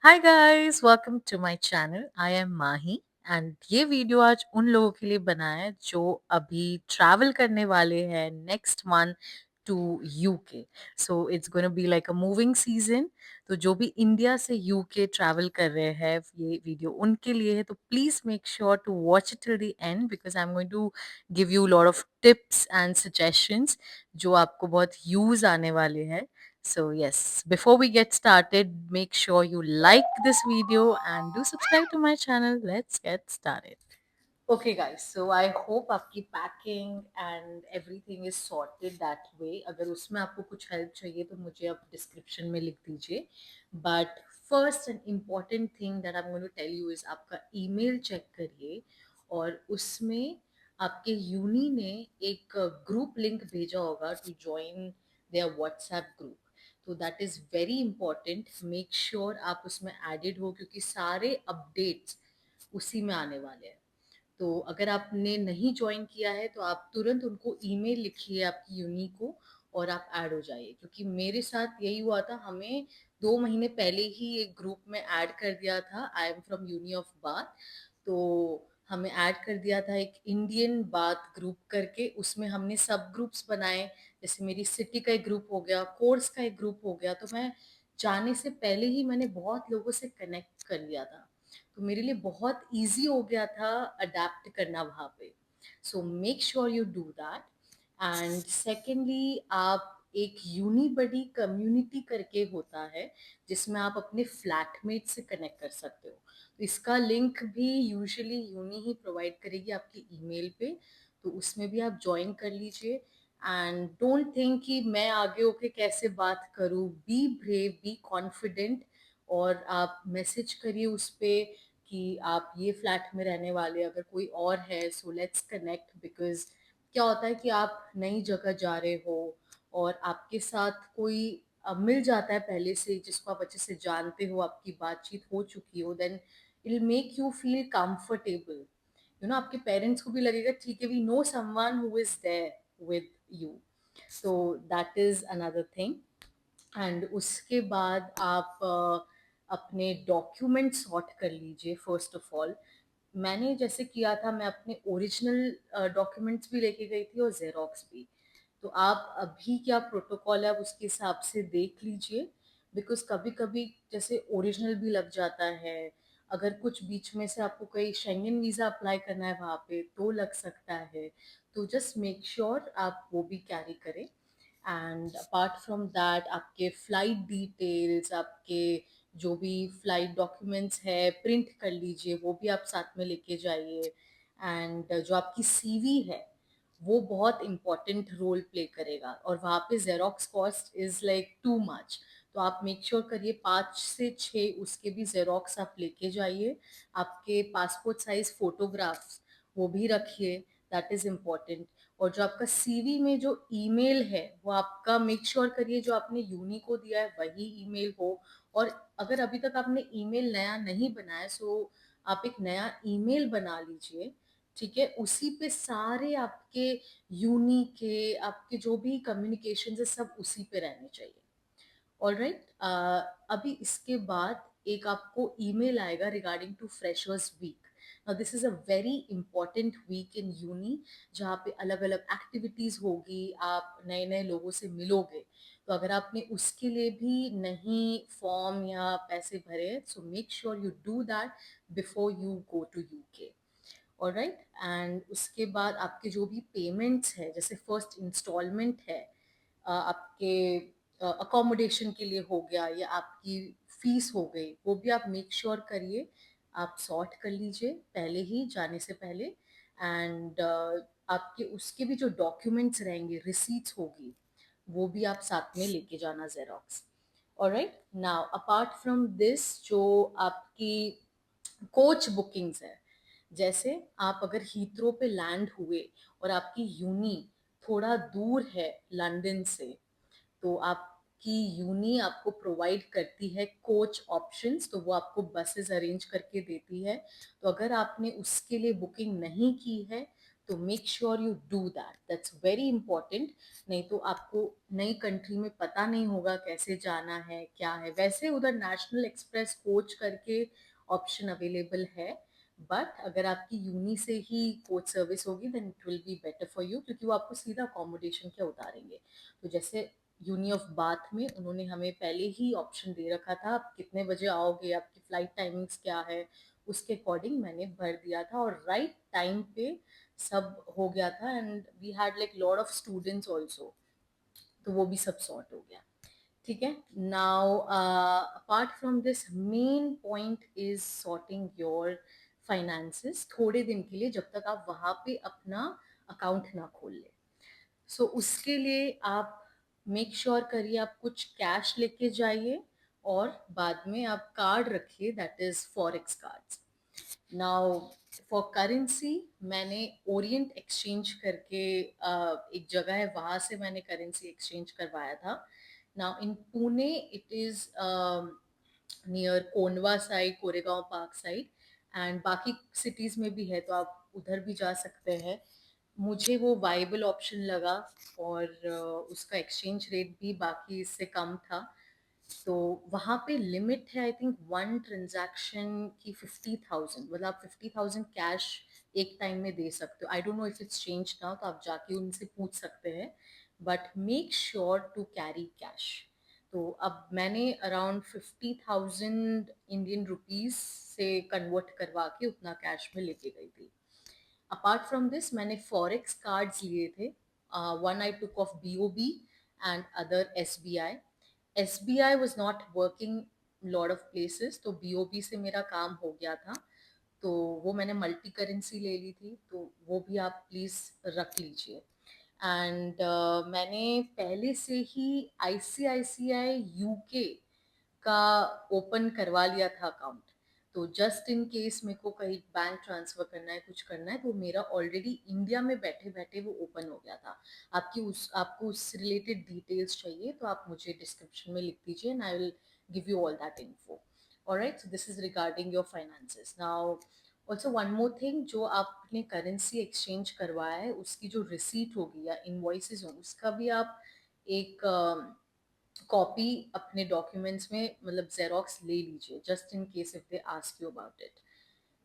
Hi guys, welcome to my channel. I am Mahi and ये video आज उन लोगों के लिए बना है जो अभी ट्रैवल करने वाले हैं next month to UK. So it's gonna be like a moving season. तो जो भी इंडिया से यूके ट्रैवल कर रहे हैं, ये वीडियो उनके लिए है। तो please make sure to watch it till the end because I am going to give you lot of tips and suggestions जो आपको बहुत यूज आने वाले हैं। So yes, before we get started, make sure you like this video and do subscribe to my channel. Let's get started. Okay guys, so I hope आपकी packing and everything is sorted that way. अगर उसमें आपको कुछ help चाहिए तो मुझे आप description में लिख दीजिए। But first and important thing that I am going to tell you is आपका ईमेल चेक करिए और उसमें आपके यूनी ने एक ग्रुप लिंक भेजा होगा to join their WhatsApp group. तो that is very important. Make sure आप उसमें एडेड हो क्योंकि सारे अपडेट्स उसी में आने वाले हैं। तो अगर आपने नहीं ज्वाइन किया है तो आप तुरंत उनको ईमेल लिखिए आपकी यूनी को और आप ऐड हो जाइए। क्योंकि मेरे साथ यही हुआ था, हमें 2 महीने पहले ही एक ग्रुप में ऐड कर दिया था। I am from uni of Bath. तो हमें ऐड कर दिया था एक इंडियन बात ग्रुप करके। उसमें हमने सब ग्रुप्स बनाए। जैसे मेरी सिटी का एक ग्रुप हो गया, कोर्स का एक ग्रुप हो गया। तो मैं जाने से पहले ही मैंने बहुत लोगों से कनेक्ट कर लिया था। तो मेरे लिए बहुत इजी हो गया था अडेप्ट करना वहाँ पे। सो make sure you do that. And secondly, आप एक यूनिबडी कम्युनिटी करके होता है जिसमें आप अपने फ्लैटमेट से कनेक्ट कर सकते हो। तो इसका लिंक भी यूजुअली यूनी ही प्रोवाइड करेगी आपके ईमेल पे। तो उसमें भी आप ज्वाइन कर लीजिए। एंड डोंट थिंक कि मैं आगे होके कैसे बात करूँ। Be brave, be confident. और आप मैसेज करिए उस पे कि आप ये फ्लैट में रहने वाले, अगर कोई और है सो लेट्स कनेक्ट। बिकॉज क्या होता है कि आप नई जगह जा रहे हो और आपके साथ कोई मिल जाता है पहले से जिसको आप अच्छे से जानते हो, आपकी बातचीत हो चुकी हो, then it will make you feel comfortable. आपके पेरेंट्स को भी लगेगा ठीक है, we know someone who is there with you. So that is another thing. And उसके बाद आप अपने डॉक्यूमेंट सॉर्ट कर लीजिए। फर्स्ट ऑफ ऑल, मैंने जैसे किया था, मैं अपने ओरिजिनल डॉक्यूमेंट्स भी लेके गई थी और जेरोक्स भी। तो आप अभी क्या प्रोटोकॉल है आप उसके हिसाब से देख लीजिए। बिकॉज कभी कभी जैसे ओरिजिनल भी लग जाता है। अगर कुछ बीच में से आपको कोई शेंगन वीज़ा अप्लाई करना है वहाँ पे तो लग सकता है। तो जस्ट मेक श्योर आप वो भी कैरी करें। एंड अपार्ट फ्रॉम दैट, आपके फ्लाइट डिटेल्स, आपके जो भी फ्लाइट डॉक्यूमेंट्स है प्रिंट कर लीजिए, वो भी आप साथ में लेके जाइए। एंड जो आपकी सीवी है वो बहुत इंपॉर्टेंट रोल प्ले करेगा और वहाँ पे xerox cost is like too much. तो आप मेक श्योर करिए 5 से 6 उसके भी जेरोक्स आप लेके जाइए। आपके पासपोर्ट साइज फोटोग्राफ्स वो भी रखिए, दैट इज इम्पोर्टेंट। और जो आपका सीवी में जो ईमेल है वो आपका मेक श्योर करिए जो आपने यूनी को दिया है वही ईमेल हो। और अगर अभी तक आपने ईमेल नया नहीं बनाया सो आप एक नया ईमेल बना लीजिए। ठीक है, उसी पे सारे आपके यूनी के आपके जो भी कम्युनिकेशन है सब उसी पे रहने चाहिए। ऑलराइट, अभी इसके बाद एक आपको ईमेल आएगा regarding to freshers week. Now this is a very important week in uni जहाँ पे अलग अलग एक्टिविटीज होगी, आप नए नए लोगों से मिलोगे। तो अगर आपने उसके लिए भी नहीं फॉर्म या पैसे भरे so make sure you do that before you go to UK. Alright, and उसके बाद आपके जो भी पेमेंट्स है, जैसे फर्स्ट इंस्टॉलमेंट है आपके अकोमोडेशन के लिए हो गया या आपकी फीस हो गई, वो भी आप मेक श्योर करिए आप सॉर्ट कर लीजिए पहले ही जाने से पहले। एंड आपके उसके भी जो डॉक्यूमेंट्स रहेंगे, रिसीट्स होगी, वो भी आप साथ में लेके जाना xerox. Alright, now apart from this, जो आपकी कोच बुकिंग्स है, जैसे आप अगर हीथ्रो पे लैंड हुए और आपकी यूनी थोड़ा दूर है लंदन से, तो आपकी यूनी आपको प्रोवाइड करती है कोच ऑप्शंस। तो वो आपको बसेस अरेंज करके देती है। तो अगर आपने उसके लिए बुकिंग नहीं की है तो make sure you do that, that's very important. नहीं तो आपको नई कंट्री में पता नहीं होगा कैसे जाना है क्या है। वैसे उधर नेशनल एक्सप्रेस कोच करके ऑप्शन अवेलेबल है, बट अगर आपकी यूनी से ही कोच सर्विस होगी then it will be better for you, क्योंकि वो आपको सीधा अकोमोडेशन क्या उतारेंगे। तो जैसे यूनी ऑफ बाथ में उन्होंने हमें पहले ही ऑप्शन दे रखा था, आप कितने बजे आओगे, आपकी फ्लाइट टाइमिंग्स क्या है, उसके अकॉर्डिंग मैंने भर दिया था और राइट टाइम पे सब हो गया था। And we had like lot of students also, तो वो भी सब सॉर्ट हो गया। ठीक है। Now apart from this main point is sorting your finances थोड़े दिन के लिए, जब तक आप वहां पे अपना अकाउंट ना खोल ले। सो उसके लिए आप मेक श्योर करिए आप कुछ कैश लेके जाइए, और बाद में आप कार्ड रखिए, that is forex cards. Now for currency मैंने ओरिएंट एक्सचेंज करके एक जगह है, वहां से मैंने करेंसी एक्सचेंज करवाया था। Now in Pune it is near Kondhwa side, Koregaon park side, and बाकी सिटीज में भी है, तो आप उधर भी जा सकते हैं। मुझे वो वाइबल ऑप्शन लगा, और उसका एक्सचेंज रेट भी बाकी इससे कम था। तो वहां पे लिमिट है आई थिंक वन ट्रांजैक्शन की 50,000, मतलब आप 50,000 कैश एक टाइम में दे सकते हो। I don't know if it's change now, तो आप जाके उनसे पूछ सकते हैं, but make sure to carry cash. तो अब मैंने अराउंड 50,000 इंडियन रुपीज से कन्वर्ट करवा के उतना कैश में लेके गई थी। अपार्ट फ्रॉम दिस मैंने फॉरेक्स कार्ड्स लिए थे, one I took of BOB and other SBI। SBI was not working lot of places, तो BOB से मेरा काम हो गया था, तो वो मैंने मल्टी करेंसी ले ली थी, तो वो भी आप प्लीज रख लीजिए। एंड मैंने पहले से ही ICICI UK का ओपन करवा लिया था अकाउंट, तो जस्ट इन केस मेरे को कहीं बैंक ट्रांसफर करना है, कुछ करना है, तो मेरा ऑलरेडी इंडिया में बैठे बैठे वो ओपन हो गया था। आपको उससे रिलेटेड डिटेल्स चाहिए तो आप मुझे डिस्क्रिप्शन में लिख दीजिए, and I will give you all that info. Alright, so this is regarding your finances. Now also one more thing, जो आपने करेंसी एक्सचेंज करवाया है उसकी जो रिसीट होगी या इनवॉइसेस होंगे, उसका भी आप एक कॉपी अपने डॉक्यूमेंट्स में मतलब जेरोक्स ले लीजिए, just in case if they ask you about it.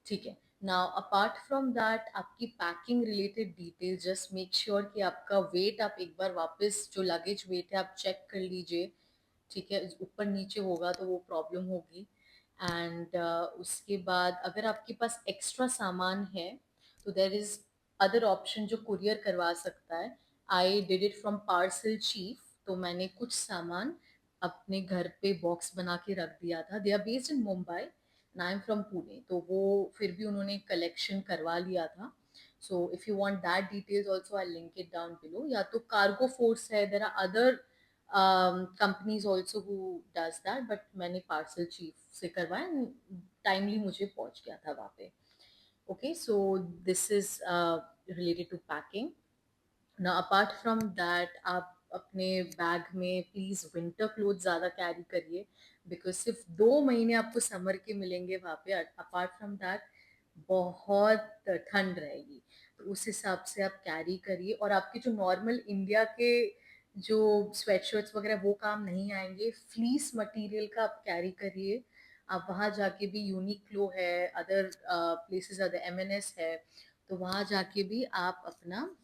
ठीक है। नाउ अपार्ट फ्रॉम दैट आपकी packing related detail, just make sure कि आपका वेट आप एक बार वापस जो लगेज वेट है आप चेक कर लीजिए। ठीक है, ऊपर नीचे होगा तो वो प्रॉब्लम होगी। एंड उसके बाद अगर आपके पास एक्स्ट्रा सामान है तो देर इज अदर ऑप्शन जो कुरियर करवा सकता है। I did it from parcel chief, तो मैंने कुछ सामान अपने घर पे बॉक्स बना के रख दिया था। They are based in Mumbai and I am from Pune, तो वो फिर भी उन्होंने कलेक्शन करवा लिया था। So if you want that details also I link it down below, या तो कार्गो फोर्स है, there are other companies also who does that, but मैंने पार्सल चीफ से करवाया, टाइमली मुझे पहुंच गया था वहाँ पे। Okay, so this is related to packing. ना अपार्ट फ्रॉम दैट आप अपने बैग में प्लीज विंटर क्लोथ ज्यादा कैरी करिए, बिकॉज सिर्फ 2 महीने आपको समर के मिलेंगे वहाँ पे। अपार्ट फ्रॉम दैट बहुत ठंड रहेगी, तो उस हिसाब से आप कैरी करिए। और आपके जो नॉर्मल इंडिया के जो स्वेटशर्ट्स वगैरह वो काम नहीं आएंगे, फ्लीस मटेरियल का आप कैरी करिए। आप वहाँ जाके भी यूनिक्लो है, अदर प्लेसेस अदर MNS है, तो वहाँ जाके भी आप अपना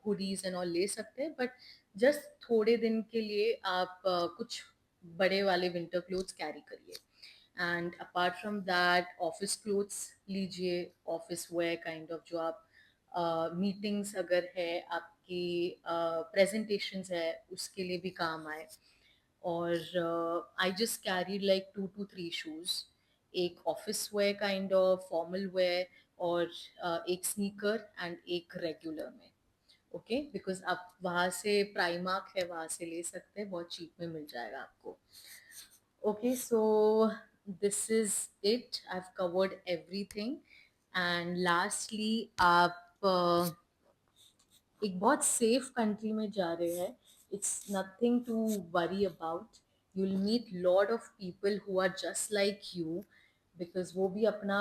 हुडीज एंड ऑल ले सकते हैं, बट जस्ट थोड़े दिन के लिए आप कुछ बड़े वाले विंटर क्लोथ्स कैरी करिए। And apart from that office clothes लीजिए, ऑफिस वेयर काइंड ऑफ, जो आप मीटिंग्स अगर है आपकी, प्रेजेंटेशंस है उसके लिए भी काम आए। और I just carry like 2 to 3 shoes, एक office wear kind of formal wear, और एक स्नीकर एंड एक रेगुलर में। ओके, बिकॉज आप वहां से प्राइमार्क है वहां से ले सकते हैं, बहुत चीप में मिल जाएगा आपको। Okay, so this is it, I have covered everything. And lastly आप एक बहुत सेफ कंट्री में जा रहे हैं, it's nothing to worry about. You will meet lot of people who are just like you, because वो भी अपना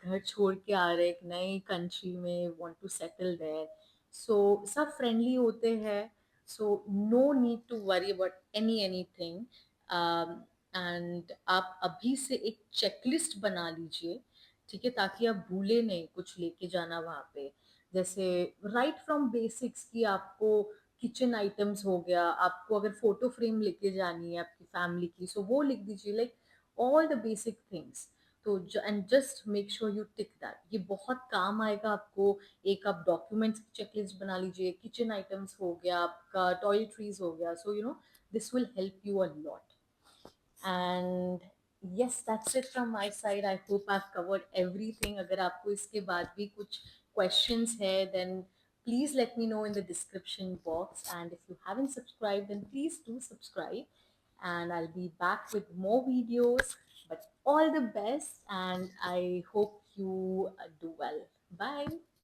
घर छोड़ के आ रहे एक नई कंट्री में, want to settle there. So सब फ्रेंडली होते हैं, so no need to worry about anything. And आप अभी से एक चेकलिस्ट बना लीजिए, ठीक है, ताकि आप भूले नहीं कुछ लेके जाना वहाँ पे। जैसे राइट फ्रॉम बेसिक्स की आपको किचन आइटम्स हो गया, आपको अगर फोटो फ्रेम लेके जानी है आपकी फैमिली की, सो वो लिख दीजिए, like all the basic things. तो and just make sure you tick that, ये बहुत काम आएगा आपको। एक आप डॉक्यूमेंट्स की चेकलिस्ट बना लीजिए, किचन आइटम्स हो गया, आपका टॉयलेटरीज हो गया, so you know this will help you a lot. And yes, that's it from my side. I hope I've covered everything. अगर आपको इसके बाद भी कुछ questions है, then please let me know in the description box. And if you haven't subscribed, then please do subscribe. And I'll be back with more videos. But all the best, and I hope you do well. Bye.